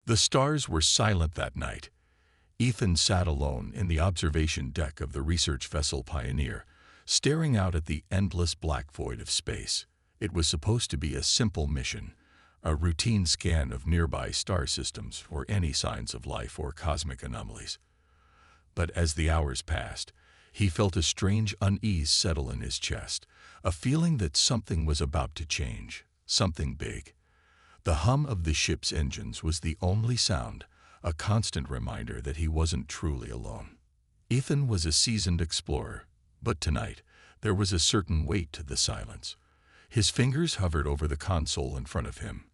The stars were silent that night. Ethan sat alone in the observation deck of the research vessel Pioneer, staring out at the endless black void of space. It was supposed to be a simple mission, a routine scan of nearby star systems for any signs of life or cosmic anomalies. But as the hours passed, he felt a strange unease settle in his chest, a feeling that something was about to change, something big. The hum of the ship's engines was the only sound, a constant reminder that he wasn't truly alone. Ethan was a seasoned explorer, but tonight there was a certain weight to the silence. His fingers hovered over the console in front of him,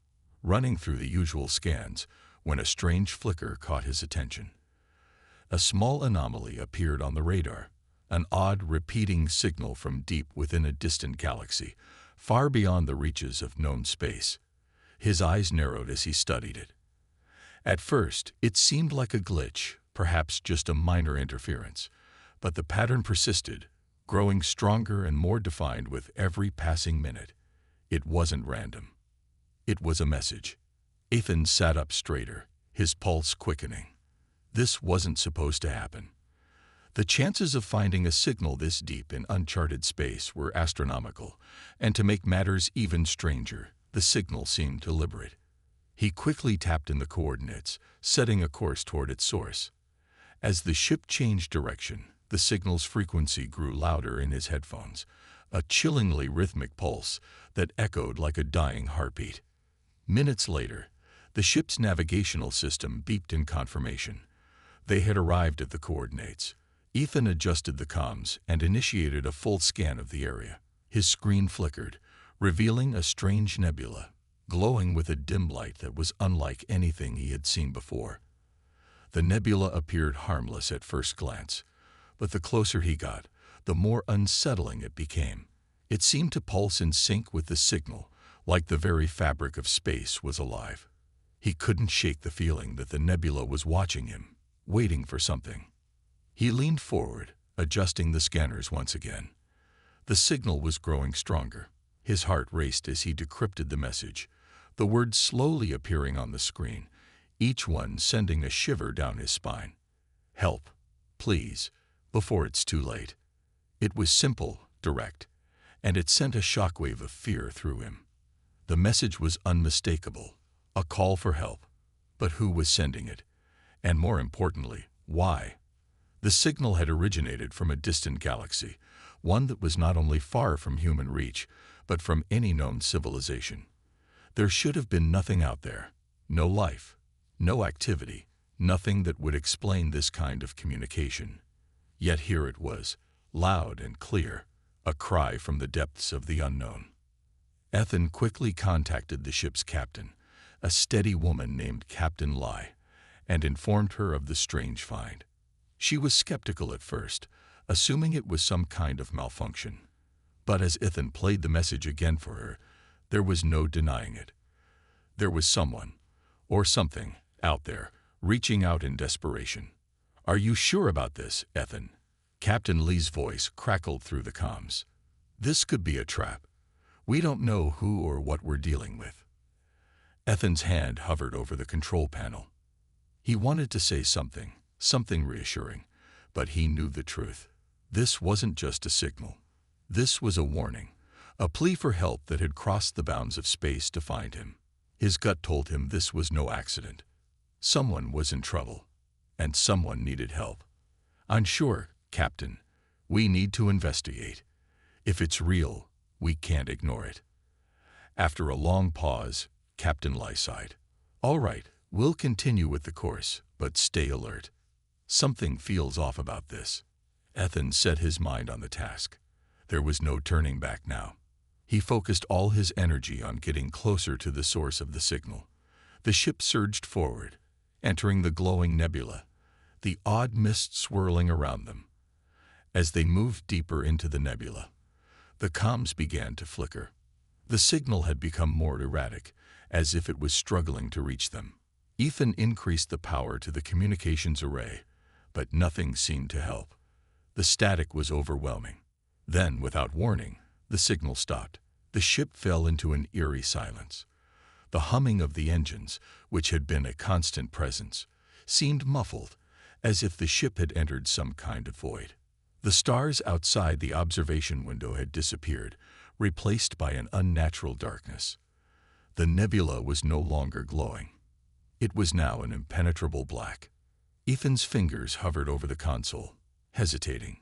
running through the usual scans, when a strange flicker caught his attention. A small anomaly appeared on the radar, an odd repeating signal from deep within a distant galaxy, far beyond the reaches of known space. His eyes narrowed as he studied it. At first, it seemed like a glitch, perhaps just a minor interference, but the pattern persisted, growing stronger and more defined with every passing minute. It wasn't random. It was a message. Ethan sat up straighter, his pulse quickening. This wasn't supposed to happen. The chances of finding a signal this deep in uncharted space were astronomical, and to make matters even stranger, the signal seemed deliberate. He quickly tapped in the coordinates, setting a course toward its source. As the ship changed direction, the signal's frequency grew louder in his headphones, a chillingly rhythmic pulse that echoed like a dying heartbeat. Minutes later, the ship's navigational system beeped in confirmation. They had arrived at the coordinates. Ethan adjusted the comms and initiated a full scan of the area. His screen flickered, revealing a strange nebula, glowing with a dim light that was unlike anything he had seen before. The nebula appeared harmless at first glance, but the closer he got, the more unsettling it became. It seemed to pulse in sync with the signal, like the very fabric of space was alive. He couldn't shake the feeling that the nebula was watching him, waiting for something. He leaned forward, adjusting the scanners once again. The signal was growing stronger. His heart raced as he decrypted the message, the words slowly appearing on the screen, each one sending a shiver down his spine. "Help, please, before it's too late." It was simple, direct, and it sent a shockwave of fear through him. The message was unmistakable, a call for help. But who was sending it? And more importantly, why? The signal had originated from a distant galaxy, one that was not only far from human reach, but from any known civilization. There should have been nothing out there, no life, no activity, nothing that would explain this kind of communication. Yet here it was, loud and clear, a cry from the depths of the unknown. Ethan quickly contacted the ship's captain, a steady woman named Captain Lai, and informed her of the strange find. She was skeptical at first, assuming it was some kind of malfunction. But as Ethan played the message again for her, there was no denying it. There was someone, or something, out there, reaching out in desperation. "Are you sure about this, Ethan?" Captain Lee's voice crackled through the comms. "This could be a trap. We don't know who or what we're dealing with." Ethan's hand hovered over the control panel. He wanted to say something reassuring, but he knew the truth. This wasn't just a signal. This was a warning, a plea for help that had crossed the bounds of space to find him. His gut told him this was no accident. Someone was in trouble, and someone needed help. "I'm sure, Captain. We need to investigate. If it's real, we can't ignore it." After a long pause, Captain Lai sighed. "All right, we'll continue with the course, but stay alert. Something feels off about this." Ethan set his mind on the task. There was no turning back now. He focused all his energy on getting closer to the source of the signal. The ship surged forward, entering the glowing nebula, the odd mist swirling around them. As they moved deeper into the nebula, the comms began to flicker. The signal had become more erratic, as if it was struggling to reach them. Ethan increased the power to the communications array, but nothing seemed to help. The static was overwhelming. Then, without warning, the signal stopped. The ship fell into an eerie silence. The humming of the engines, which had been a constant presence, seemed muffled, as if the ship had entered some kind of void. The stars outside the observation window had disappeared, replaced by an unnatural darkness. The nebula was no longer glowing. It was now an impenetrable black. Ethan's fingers hovered over the console, hesitating.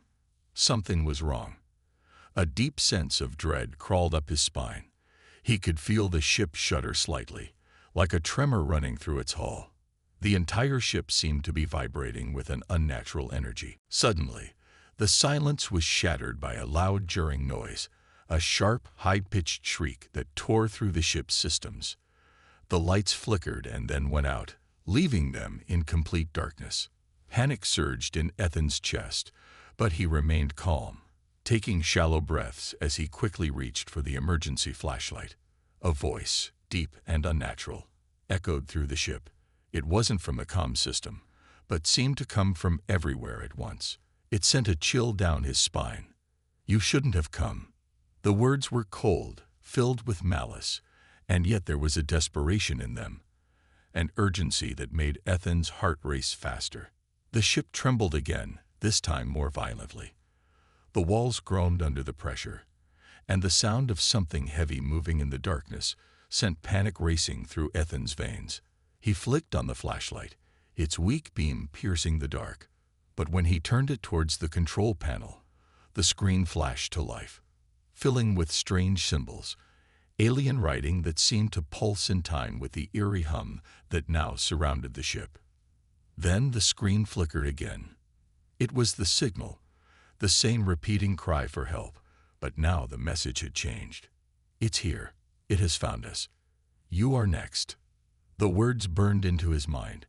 Something was wrong. A deep sense of dread crawled up his spine. He could feel the ship shudder slightly, like a tremor running through its hull. The entire ship seemed to be vibrating with an unnatural energy. Suddenly, the silence was shattered by a loud, jarring noise, a sharp, high-pitched shriek that tore through the ship's systems. The lights flickered and then went out, leaving them in complete darkness. Panic surged in Ethan's chest, but he remained calm, taking shallow breaths as he quickly reached for the emergency flashlight. A voice, deep and unnatural, echoed through the ship. It wasn't from the comm system, but seemed to come from everywhere at once. It sent a chill down his spine. "You shouldn't have come." The words were cold, filled with malice, and yet there was a desperation in them, an urgency that made Ethan's heart race faster. The ship trembled again, this time more violently. The walls groaned under the pressure, and the sound of something heavy moving in the darkness sent panic racing through Ethan's veins. He flicked on the flashlight, its weak beam piercing the dark. But when he turned it towards the control panel, the screen flashed to life, filling with strange symbols, alien writing that seemed to pulse in time with the eerie hum that now surrounded the ship. Then the screen flickered again. It was the signal, the same repeating cry for help, but now the message had changed. "It's here. It has found us. You are next." The words burned into his mind,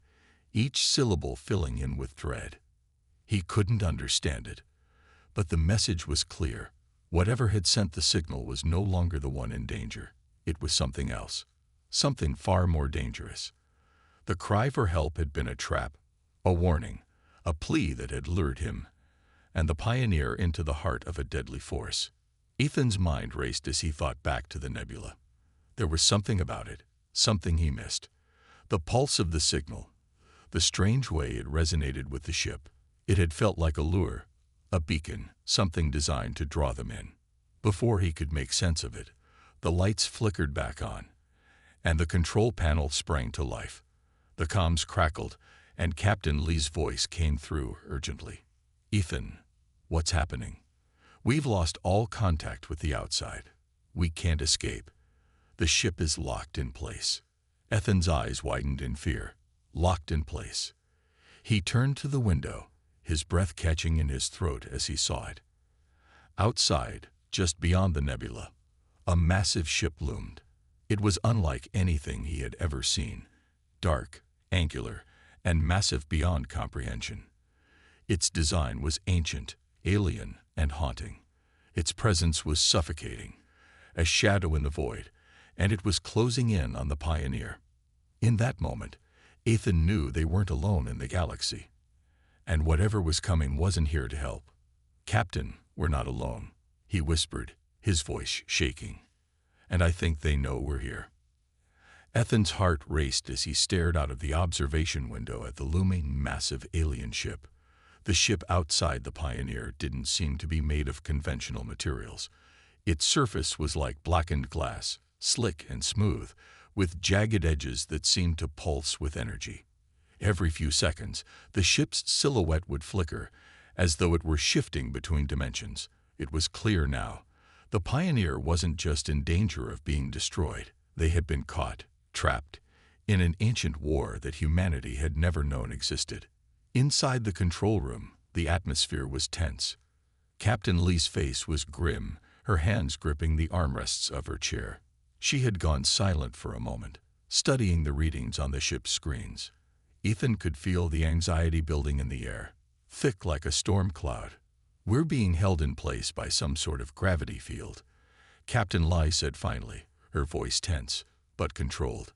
each syllable filling him with dread. He couldn't understand it, but the message was clear. Whatever had sent the signal was no longer the one in danger. It was something else, something far more dangerous. The cry for help had been a trap, a warning, a plea that had lured him and the Pioneer into the heart of a deadly force. Ethan's mind raced as he thought back to the nebula. There was something about it, something he missed. The pulse of the signal, the strange way it resonated with the ship. It had felt like a lure, a beacon, something designed to draw them in. Before he could make sense of it, the lights flickered back on, and the control panel sprang to life. The comms crackled, and Captain Lee's voice came through urgently. "Ethan, what's happening? We've lost all contact with the outside. We can't escape. The ship is locked in place." Ethan's eyes widened in fear. Locked in place. He turned to the window, his breath catching in his throat as he saw it. Outside, just beyond the nebula, a massive ship loomed. It was unlike anything he had ever seen. Dark, angular, and massive beyond comprehension. Its design was ancient, alien, and haunting. Its presence was suffocating, a shadow in the void, and it was closing in on the Pioneer. In that moment, Ethan knew they weren't alone in the galaxy. And whatever was coming wasn't here to help. "Captain, we're not alone," he whispered, his voice shaking. "And I think they know we're here." Ethan's heart raced as he stared out of the observation window at the looming, massive alien ship. The ship outside the Pioneer didn't seem to be made of conventional materials. Its surface was like blackened glass, slick and smooth, with jagged edges that seemed to pulse with energy. Every few seconds, the ship's silhouette would flicker, as though it were shifting between dimensions. It was clear now. The Pioneer wasn't just in danger of being destroyed. They had been caught, trapped, in an ancient war that humanity had never known existed. Inside the control room, the atmosphere was tense. Captain Lee's face was grim, her hands gripping the armrests of her chair. She had gone silent for a moment, studying the readings on the ship's screens. Ethan could feel the anxiety building in the air, thick like a storm cloud. "We're being held in place by some sort of gravity field," Captain Lee said finally, her voice tense, but controlled.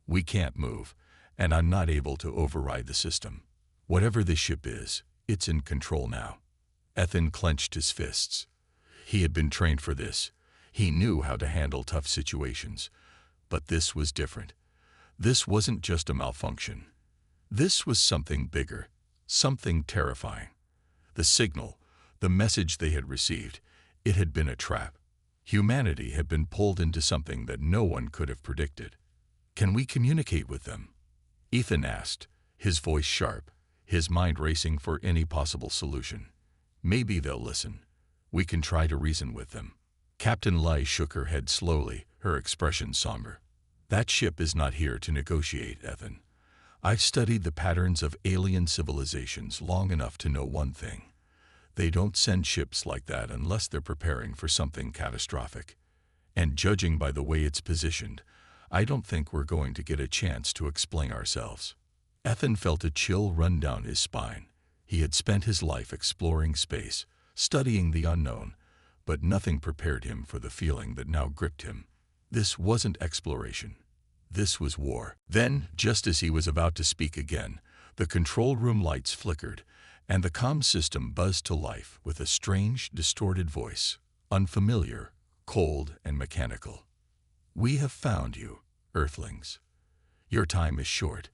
"We can't move, and I'm not able to override the system. Whatever this ship is, it's in control now." Ethan clenched his fists. He had been trained for this. He knew how to handle tough situations. But this was different. This wasn't just a malfunction. This was something bigger, something terrifying. The signal, the message they had received, it had been a trap. Humanity had been pulled into something that no one could have predicted. "Can we communicate with them?" Ethan asked, his voice sharp, his mind racing for any possible solution. "Maybe they'll listen. We can try to reason with them." Captain Lai shook her head slowly, her expression somber. "That ship is not here to negotiate, Ethan. I've studied the patterns of alien civilizations long enough to know one thing. They don't send ships like that unless they're preparing for something catastrophic. And judging by the way it's positioned, I don't think we're going to get a chance to explain ourselves." Ethan felt a chill run down his spine. He had spent his life exploring space, studying the unknown, but nothing prepared him for the feeling that now gripped him. This wasn't exploration. This was war. Then, just as he was about to speak again, the control room lights flickered, and the comm system buzzed to life with a strange, distorted voice, unfamiliar, cold, and mechanical. "We have found you, Earthlings. Your time is short.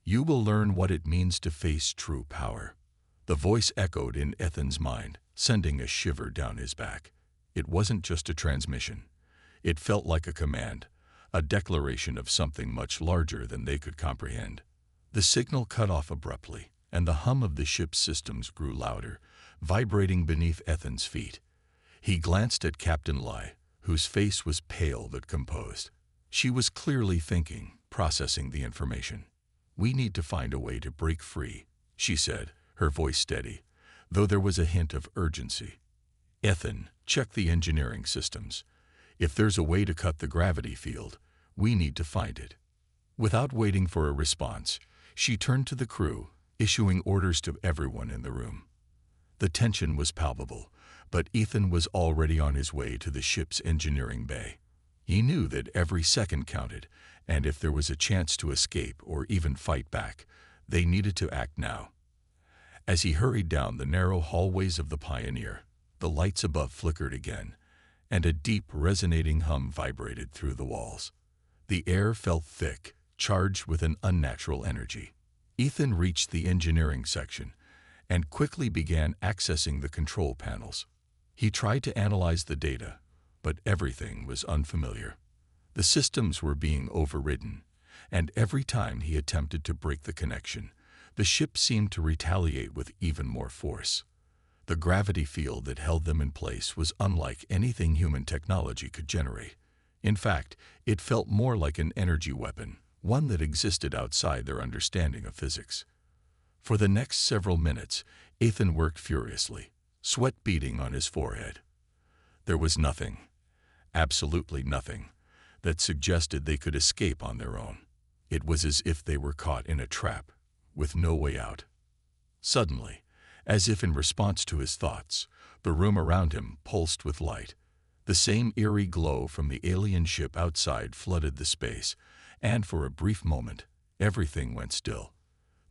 You will learn what it means to face true power." The voice echoed in Ethan's mind, sending a shiver down his back. It wasn't just a transmission. It felt like a command, a declaration of something much larger than they could comprehend. The signal cut off abruptly, and the hum of the ship's systems grew louder, vibrating beneath Ethan's feet. He glanced at Captain Lai, whose face was pale but composed. She was clearly thinking, processing the information. "We need to find a way to break free," she said, her voice steady, though there was a hint of urgency. "Ethan, check the engineering systems. If there's a way to cut the gravity field, we need to find it." Without waiting for a response, she turned to the crew, issuing orders to everyone in the room. The tension was palpable, but Ethan was already on his way to the ship's engineering bay. He knew that every second counted, and if there was a chance to escape or even fight back, they needed to act now. As he hurried down the narrow hallways of the Pioneer, the lights above flickered again, and a deep, resonating hum vibrated through the walls. The air felt thick, charged with an unnatural energy. Ethan reached the engineering section and quickly began accessing the control panels. He tried to analyze the data, but everything was unfamiliar. The systems were being overridden, and every time he attempted to break the connection, the ship seemed to retaliate with even more force. The gravity field that held them in place was unlike anything human technology could generate. In fact, it felt more like an energy weapon, one that existed outside their understanding of physics. For the next several minutes, Ethan worked furiously, sweat beading on his forehead. There was nothing, absolutely nothing, that suggested they could escape on their own. It was as if they were caught in a trap, with no way out. Suddenly, as if in response to his thoughts, the room around him pulsed with light. The same eerie glow from the alien ship outside flooded the space, and for a brief moment, everything went still.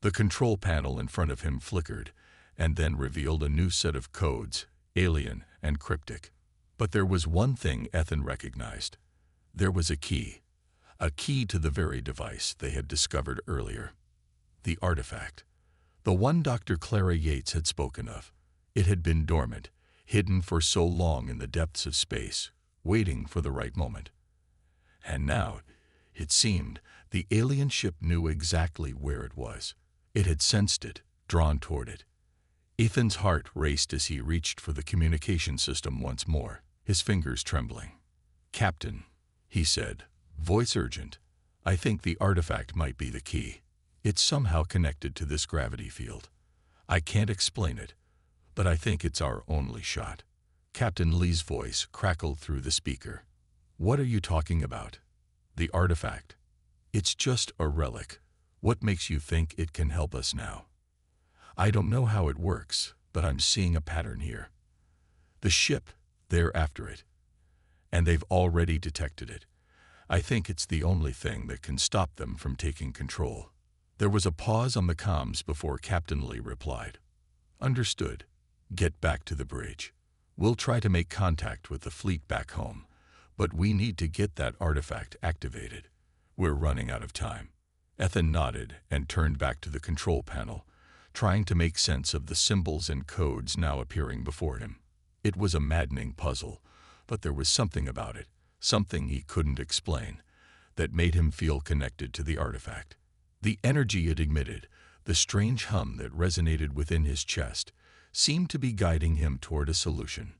The control panel in front of him flickered, and then revealed a new set of codes, alien and cryptic. But there was one thing Ethan recognized. There was a key to the very device they had discovered earlier. The artifact. The one Dr. Clara Yates had spoken of. It had been dormant, hidden for so long in the depths of space, waiting for the right moment. And now, it seemed, the alien ship knew exactly where it was. It had sensed it, drawn toward it. Ethan's heart raced as he reached for the communication system once more, his fingers trembling. "Captain," he said, voice urgent, "I think the artifact might be the key. It's somehow connected to this gravity field. I can't explain it, but I think it's our only shot." Captain Lee's voice crackled through the speaker. "What are you talking about?" "The artifact. It's just a relic. What makes you think it can help us now?" "I don't know how it works, but I'm seeing a pattern here. The ship, they're after it. And they've already detected it. I think it's the only thing that can stop them from taking control." There was a pause on the comms before Captain Lee replied. "Understood. Get back to the bridge. We'll try to make contact with the fleet back home, But we need to get that artifact activated. We're running out of time. Ethan nodded and turned back to the control panel, trying to make sense of the symbols and codes now appearing before him. It was a maddening puzzle, but there was something about it, something he couldn't explain, that made him feel connected to the artifact. The energy it emitted, the strange hum that resonated within his chest, seemed to be guiding him toward a solution.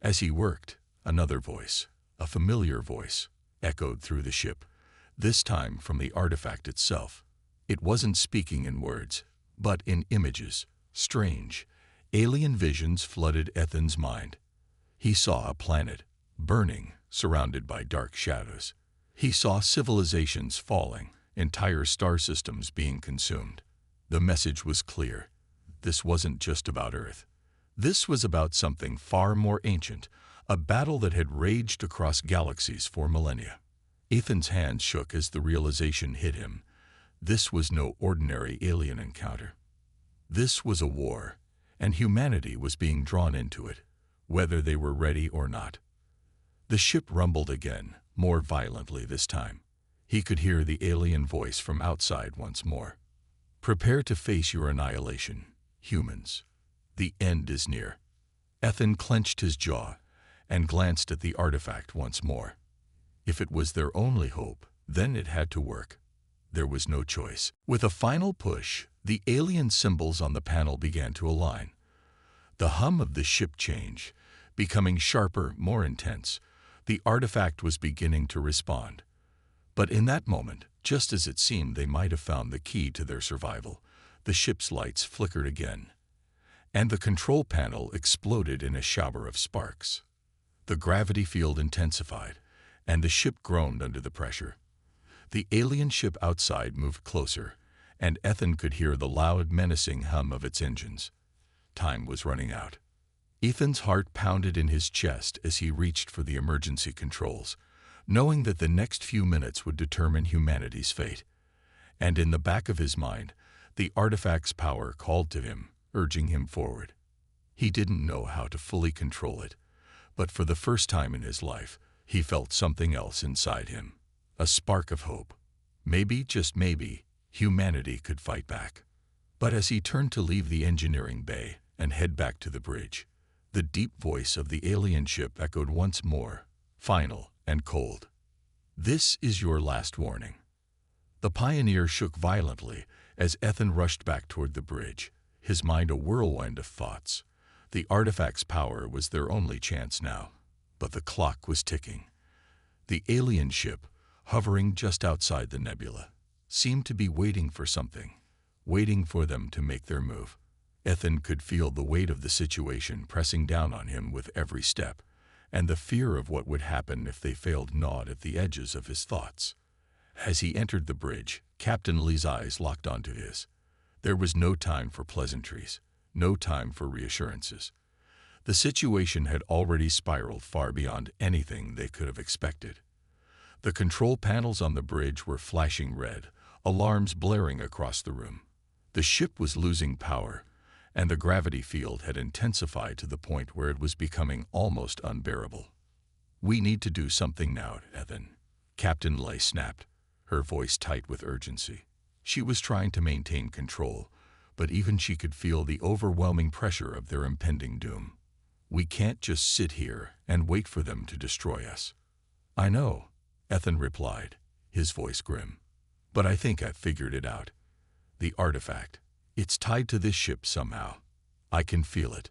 As he worked, another voice, a familiar voice, echoed through the ship, this time from the artifact itself. It wasn't speaking in words, but in images. Strange, alien visions flooded Ethan's mind. He saw a planet, burning, surrounded by dark shadows. He saw civilizations falling, entire star systems being consumed. The message was clear. This wasn't just about Earth. This was about something far more ancient, a battle that had raged across galaxies for millennia. Ethan's hands shook as the realization hit him. This was no ordinary alien encounter. This was a war, and humanity was being drawn into it, whether they were ready or not. The ship rumbled again, more violently this time. He could hear the alien voice from outside once more. Prepare to face your annihilation, humans. The end is near. Ethan clenched his jaw and glanced at the artifact once more. If it was their only hope, then it had to work. There was no choice. With a final push, the alien symbols on the panel began to align. The hum of the ship changed, becoming sharper, more intense. The artifact was beginning to respond. But in that moment, just as it seemed they might have found the key to their survival, the ship's lights flickered again, and the control panel exploded in a shower of sparks. The gravity field intensified, and the ship groaned under the pressure. The alien ship outside moved closer, and Ethan could hear the loud, menacing hum of its engines. Time was running out. Ethan's heart pounded in his chest as he reached for the emergency controls, knowing that the next few minutes would determine humanity's fate. And in the back of his mind, the artifact's power called to him, urging him forward. He didn't know how to fully control it, but for the first time in his life, he felt something else inside him, a spark of hope. Maybe, just maybe, humanity could fight back. But as he turned to leave the engineering bay and head back to the bridge, the deep voice of the alien ship echoed once more, final and cold. This is your last warning. The Pioneer shook violently as Ethan rushed back toward the bridge, his mind a whirlwind of thoughts. The artifact's power was their only chance now, but the clock was ticking. The alien ship, hovering just outside the nebula, seemed to be waiting for something, waiting for them to make their move. Ethan could feel the weight of the situation pressing down on him with every step, and the fear of what would happen if they failed gnawed at the edges of his thoughts. As he entered the bridge, Captain Lee's eyes locked onto his. There was no time for pleasantries, no time for reassurances. The situation had already spiraled far beyond anything they could have expected. The control panels on the bridge were flashing red, alarms blaring across the room. The ship was losing power, and the gravity field had intensified to the point where it was becoming almost unbearable. We need to do something now, Ethan, Captain Leigh snapped, her voice tight with urgency. She was trying to maintain control, but even she could feel the overwhelming pressure of their impending doom. We can't just sit here and wait for them to destroy us. I know, Ethan replied, his voice grim. But I think I've figured it out. The artifact. It's tied to this ship somehow. I can feel it.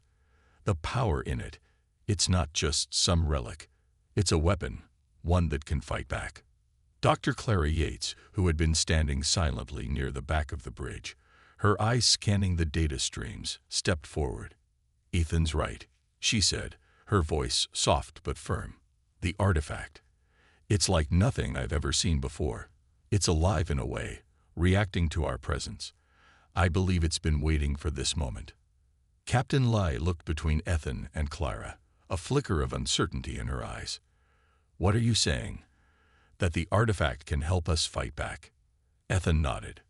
The power in it. It's not just some relic. It's a weapon, one that can fight back. Dr. Clara Yates, who had been standing silently near the back of the bridge, her eyes scanning the data streams, stepped forward. Ethan's right, she said, her voice soft but firm. The artifact. It's like nothing I've ever seen before. It's alive in a way, reacting to our presence. I believe it's been waiting for this moment. Captain Leigh looked between Ethan and Clara, a flicker of uncertainty in her eyes. What are you saying? That the artifact can help us fight back? Ethan nodded.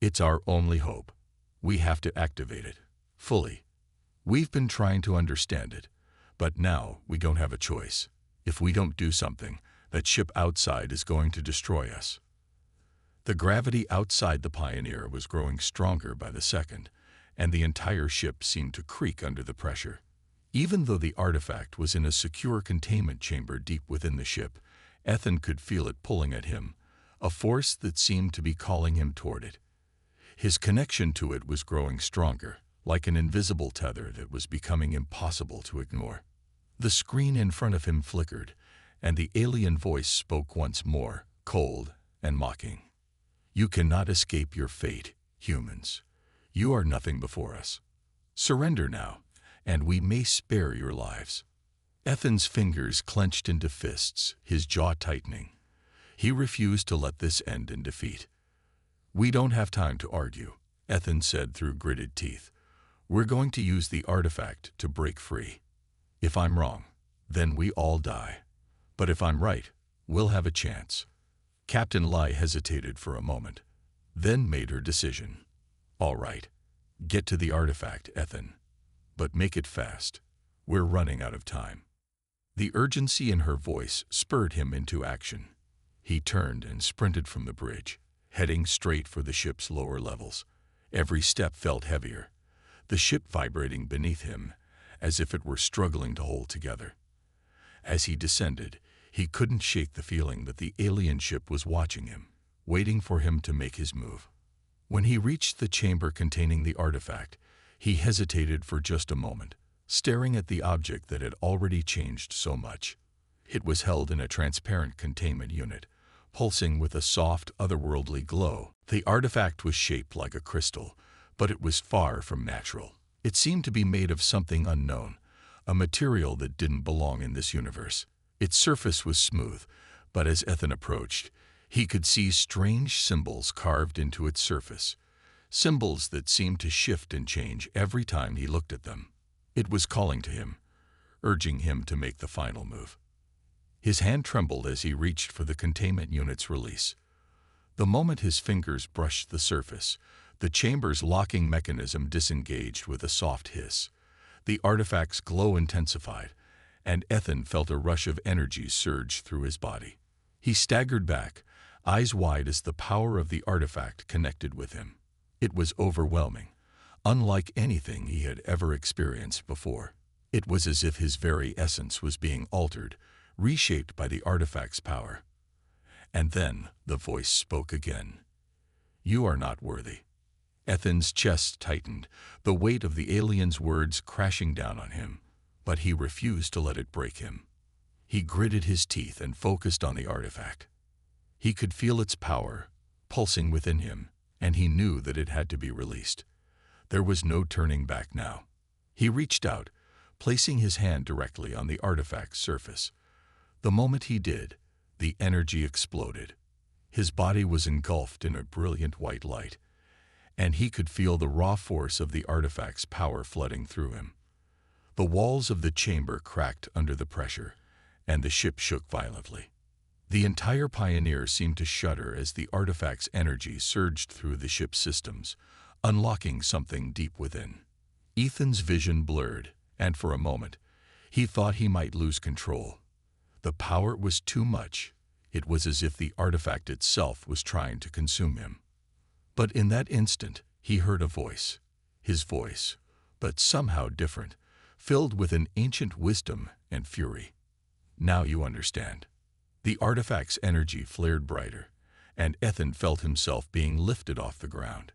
It's our only hope. We have to activate it, fully. We've been trying to understand it, but now we don't have a choice. If we don't do something, that ship outside is going to destroy us. The gravity outside the Pioneer was growing stronger by the second, and the entire ship seemed to creak under the pressure. Even though the artifact was in a secure containment chamber deep within the ship, Ethan could feel it pulling at him, a force that seemed to be calling him toward it. His connection to it was growing stronger, like an invisible tether that was becoming impossible to ignore. The screen in front of him flickered, and the alien voice spoke once more, cold and mocking. "You cannot escape your fate, humans. You are nothing before us. Surrender now, and we may spare your lives." Ethan's fingers clenched into fists, his jaw tightening. He refused to let this end in defeat. "We don't have time to argue," Ethan said through gritted teeth. "We're going to use the artifact to break free. If I'm wrong, then we all die. But if I'm right, we'll have a chance." Captain Lai hesitated for a moment, then made her decision. "All right, get to the artifact, Ethan. But make it fast. We're running out of time." The urgency in her voice spurred him into action. He turned and sprinted from the bridge, heading straight for the ship's lower levels. Every step felt heavier, the ship vibrating beneath him, as if it were struggling to hold together. As he descended, he couldn't shake the feeling that the alien ship was watching him, waiting for him to make his move. When he reached the chamber containing the artifact, he hesitated for just a moment, staring at the object that had already changed so much. It was held in a transparent containment unit, pulsing with a soft, otherworldly glow. The artifact was shaped like a crystal, but it was far from natural. It seemed to be made of something unknown, a material that didn't belong in this universe. Its surface was smooth, but as Ethan approached, he could see strange symbols carved into its surface, symbols that seemed to shift and change every time he looked at them. It was calling to him, urging him to make the final move. His hand trembled as he reached for the containment unit's release. The moment his fingers brushed the surface, the chamber's locking mechanism disengaged with a soft hiss. The artifact's glow intensified, and Ethan felt a rush of energy surge through his body. He staggered back, eyes wide as the power of the artifact connected with him. It was overwhelming, unlike anything he had ever experienced before. It was as if his very essence was being altered, reshaped by the artifact's power. And then the voice spoke again. "You are not worthy." Ethan's chest tightened, the weight of the alien's words crashing down on him, but he refused to let it break him. He gritted his teeth and focused on the artifact. He could feel its power, pulsing within him, and he knew that it had to be released. There was no turning back now. He reached out, placing his hand directly on the artifact's surface. The moment he did, the energy exploded. His body was engulfed in a brilliant white light, and he could feel the raw force of the artifact's power flooding through him. The walls of the chamber cracked under the pressure, and the ship shook violently. The entire Pioneer seemed to shudder as the artifact's energy surged through the ship's systems, unlocking something deep within. Ethan's vision blurred, and for a moment, he thought he might lose control. The power was too much. It was as if the artifact itself was trying to consume him. But in that instant, he heard a voice. His voice, but somehow different, filled with an ancient wisdom and fury. "Now you understand." The artifact's energy flared brighter, and Ethan felt himself being lifted off the ground.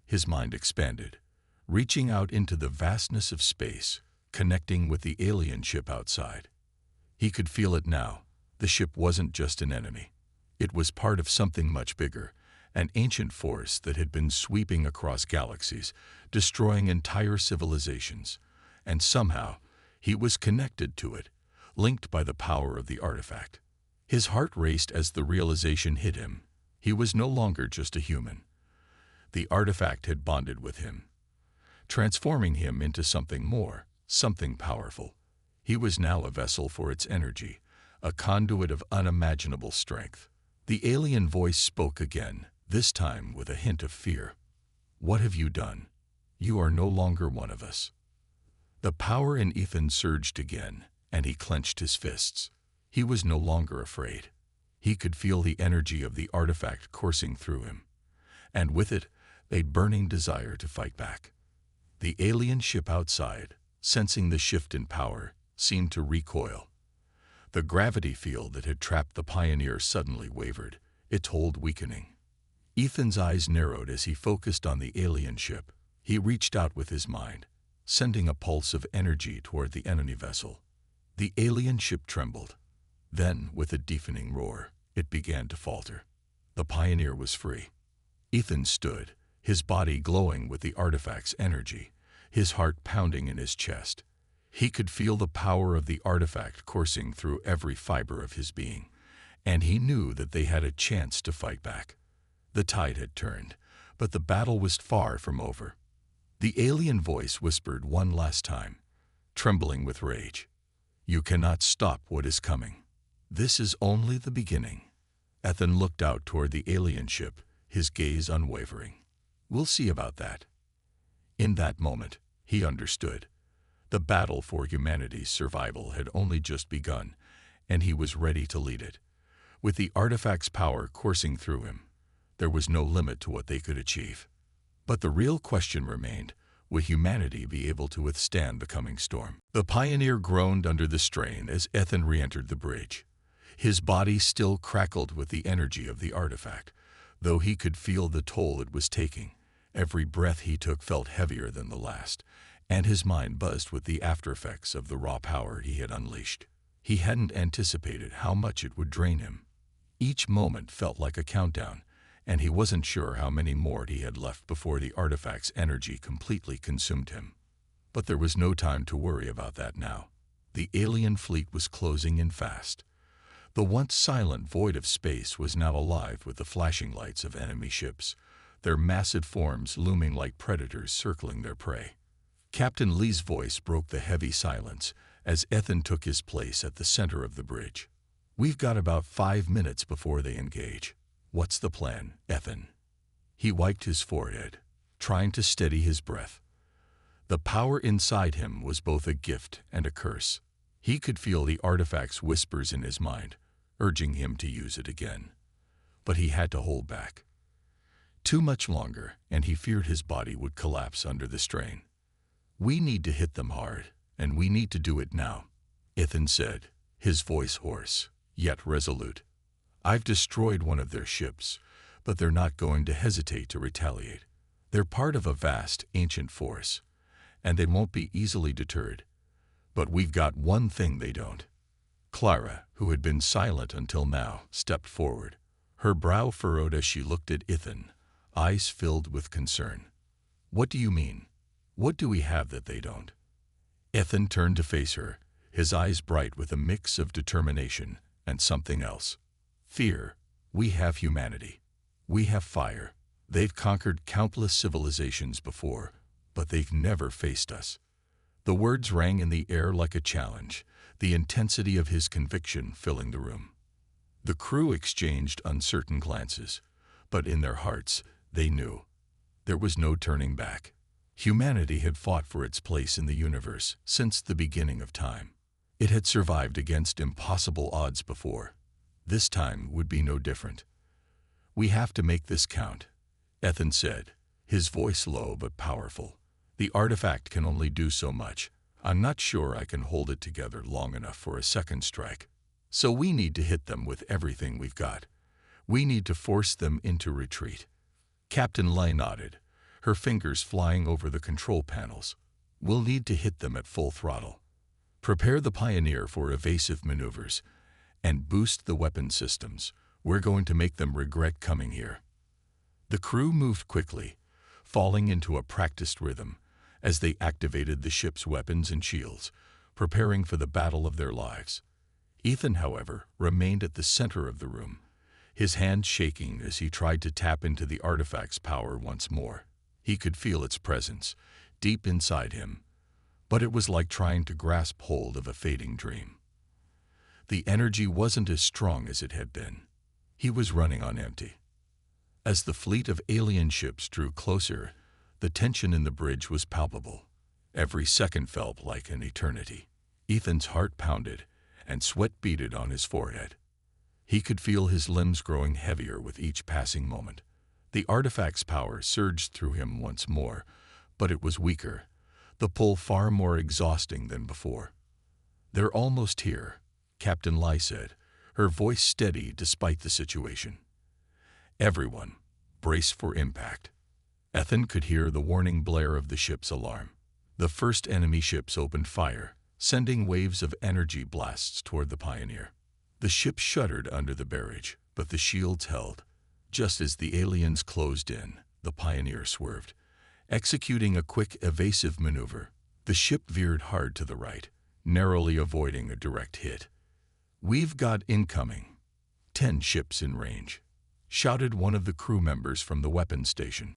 His mind expanded, reaching out into the vastness of space, connecting with the alien ship outside. He could feel it now. The ship wasn't just an enemy. It was part of something much bigger, an ancient force that had been sweeping across galaxies, destroying entire civilizations. And somehow, he was connected to it, linked by the power of the artifact. His heart raced as the realization hit him. He was no longer just a human. The artifact had bonded with him, transforming him into something more, something powerful. He was now a vessel for its energy, a conduit of unimaginable strength. The alien voice spoke again, this time with a hint of fear. "What have you done? You are no longer one of us." The power in Ethan surged again, and he clenched his fists. He was no longer afraid. He could feel the energy of the artifact coursing through him, and with it, a burning desire to fight back. The alien ship outside, sensing the shift in power, seemed to recoil. The gravity field that had trapped the Pioneer suddenly wavered, its hold weakening. Ethan's eyes narrowed as he focused on the alien ship. He reached out with his mind, sending a pulse of energy toward the enemy vessel. The alien ship trembled. Then, with a deafening roar, it began to falter. The Pioneer was free. Ethan stood, his body glowing with the artifact's energy, his heart pounding in his chest. He could feel the power of the artifact coursing through every fiber of his being, and he knew that they had a chance to fight back. The tide had turned, but the battle was far from over. The alien voice whispered one last time, trembling with rage, "You cannot stop what is coming. This is only the beginning." Ethan looked out toward the alien ship, his gaze unwavering. "We'll see about that." In that moment, he understood. The battle for humanity's survival had only just begun, and he was ready to lead it. With the artifact's power coursing through him, there was no limit to what they could achieve. But the real question remained, would humanity be able to withstand the coming storm? The Pioneer groaned under the strain as Ethan re-entered the bridge. His body still crackled with the energy of the artifact, though he could feel the toll it was taking. Every breath he took felt heavier than the last, and his mind buzzed with the aftereffects of the raw power he had unleashed. He hadn't anticipated how much it would drain him. Each moment felt like a countdown, and he wasn't sure how many more he had left before the artifact's energy completely consumed him. But there was no time to worry about that now. The alien fleet was closing in fast. The once silent void of space was now alive with the flashing lights of enemy ships, their massive forms looming like predators circling their prey. Captain Lee's voice broke the heavy silence as Ethan took his place at the center of the bridge. "We've got about 5 minutes before they engage. What's the plan, Ethan?" He wiped his forehead, trying to steady his breath. The power inside him was both a gift and a curse. He could feel the artifact's whispers in his mind, urging him to use it again. But he had to hold back. Too much longer, and he feared his body would collapse under the strain. "We need to hit them hard, and we need to do it now," Ethan said, his voice hoarse, yet resolute. "I've destroyed one of their ships, but they're not going to hesitate to retaliate. They're part of a vast, ancient force, and they won't be easily deterred. But we've got one thing they don't." Clara, who had been silent until now, stepped forward. Her brow furrowed as she looked at Ethan, eyes filled with concern. "What do you mean? What do we have that they don't?" Ethan turned to face her, his eyes bright with a mix of determination and something else. "Fear. We have humanity. We have fire. They've conquered countless civilizations before, but they've never faced us." The words rang in the air like a challenge, the intensity of his conviction filling the room. The crew exchanged uncertain glances, but in their hearts, they knew. There was no turning back. Humanity had fought for its place in the universe since the beginning of time. It had survived against impossible odds before. This time would be no different. "We have to make this count," Ethan said, his voice low but powerful. "The artifact can only do so much. I'm not sure I can hold it together long enough for a second strike. So we need to hit them with everything we've got. We need to force them into retreat." Captain Lai nodded, her fingers flying over the control panels. "We'll need to hit them at full throttle. Prepare the Pioneer for evasive maneuvers, and boost the weapon systems. We're going to make them regret coming here." The crew moved quickly, falling into a practiced rhythm as they activated the ship's weapons and shields, preparing for the battle of their lives. Ethan, however, remained at the center of the room, his hands shaking as he tried to tap into the artifact's power once more. He could feel its presence, deep inside him, but it was like trying to grasp hold of a fading dream. The energy wasn't as strong as it had been. He was running on empty. As the fleet of alien ships drew closer, the tension in the bridge was palpable. Every second felt like an eternity. Ethan's heart pounded, and sweat beaded on his forehead. He could feel his limbs growing heavier with each passing moment. The artifact's power surged through him once more, but it was weaker, the pull far more exhausting than before. "They're almost here," Captain Lai said, her voice steady despite the situation. "Everyone, brace for impact." Ethan could hear the warning blare of the ship's alarm. The first enemy ships opened fire, sending waves of energy blasts toward the Pioneer. The ship shuddered under the barrage, but the shields held. Just as the aliens closed in, the Pioneer swerved. Executing a quick, evasive maneuver, the ship veered hard to the right, narrowly avoiding a direct hit. "We've got incoming. 10 ships in range," shouted one of the crew members from the weapons station.